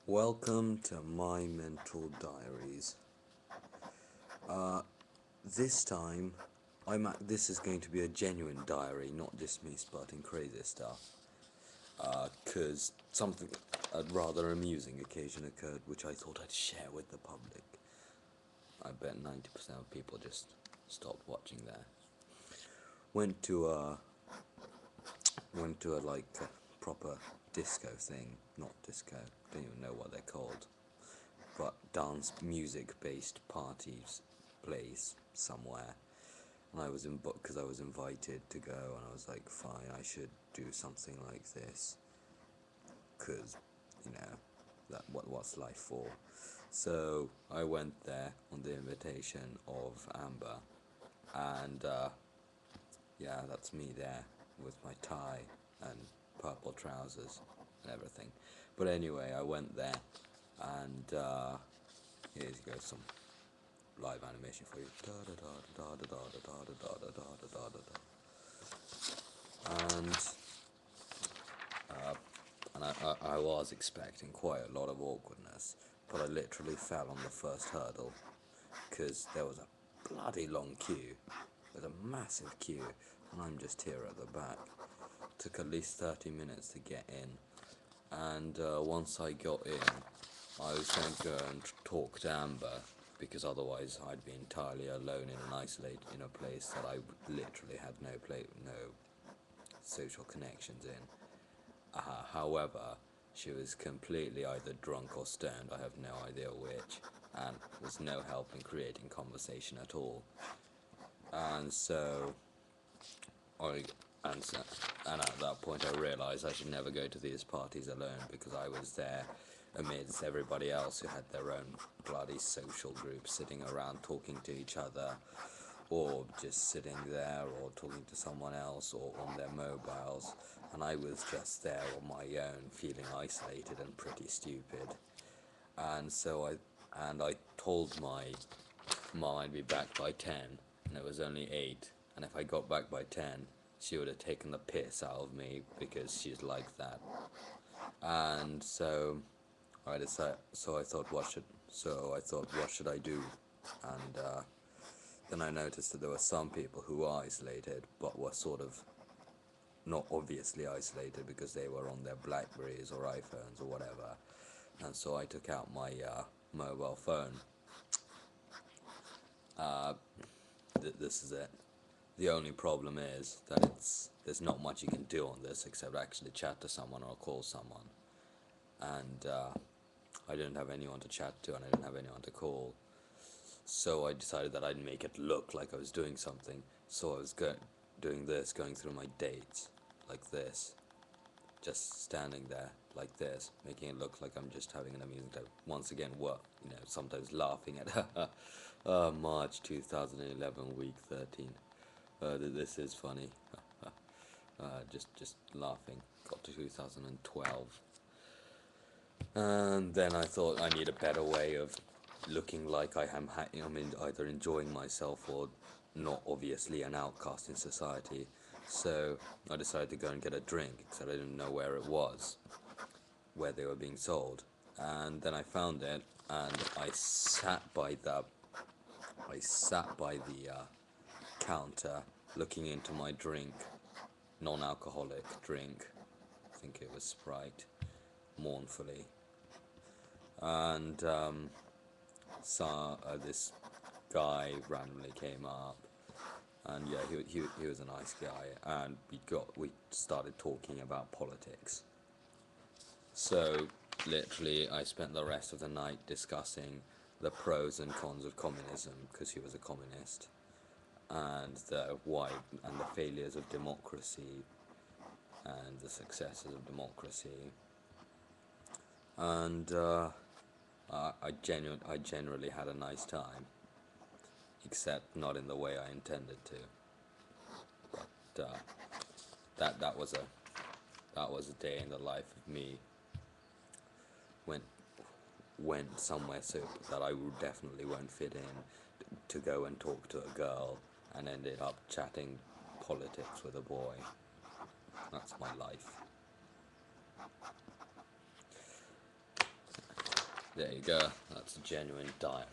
Welcome to my mental diaries. This time, this is going to be a genuine diary, not just me spouting crazy stuff. Cause something a rather amusing occasion occurred, which I thought I'd share with the public. I bet 90% of people just stopped watching there. Went to a proper disco thing, not disco. Don't even know what they're called. But dance music based parties place somewhere, and I was in book because I was invited to go, and I was like, fine, I should do something like this because you know what's life for. So I went there on the invitation of Amber, and yeah, that's me there with my tie and purple trousers and everything. But anyway, I went there, and here you go, some live animation for you. And I was expecting quite a lot of awkwardness, but I literally fell on the first hurdle because there was a bloody long queue. There's a massive queue, and I'm just here at the back. Took at least 30 minutes to get in, and once I got in, I was going to go and talk to Amber because otherwise I'd be entirely alone in an isolated in a place that I literally had no social connections in. However, she was completely either drunk or stoned. I have no idea which, and was no help in creating conversation at all. And so I and so, and at that point I realised I should never go to these parties alone because I was there amidst everybody else who had their own bloody social groups sitting around talking to each other, or just sitting there or talking to someone else or on their mobiles, and I was just there on my own feeling isolated and pretty stupid. And so I told my mom I'd be back by 10, and it was only 8, and if I got back by 10 she would have taken the piss out of me because she's like that. And so I decided. So I thought, what should I do? And then I noticed that there were some people who were isolated, but were sort of not obviously isolated because they were on their Blackberries or iPhones or whatever. And so I took out my mobile phone. Uh, this is it. The only problem is that there's not much you can do on this except actually chat to someone or call someone. And I didn't have anyone to chat to, and I didn't have anyone to call. So I decided that I'd make it look like I was doing something. So I was doing this, going through my dates like this, just standing there like this, making it look like I'm just having an amusing time. Once again, what sometimes laughing at March 2011, week 13. This is funny. Just laughing. Got to 2012. And then I thought I need a better way of looking like I'm either enjoying myself or not obviously an outcast in society. So I decided to go and get a drink, except I didn't know where it was, where they were being sold. And then I found it, and I sat by the counter, looking into my drink, non-alcoholic drink. I think it was Sprite, mournfully. And saw this guy randomly came up, and yeah, he was a nice guy, and we started talking about politics. So literally, I spent the rest of the night discussing the pros and cons of communism because he was a communist, and the failures of democracy and the successes of democracy, and I generally had a nice time, except not in the way I intended to. But that was a day in the life of me. Went went somewhere so that I would definitely won't fit in, to go and talk to a girl, and ended up chatting politics with a boy. That's my life. There you go. That's a genuine diary.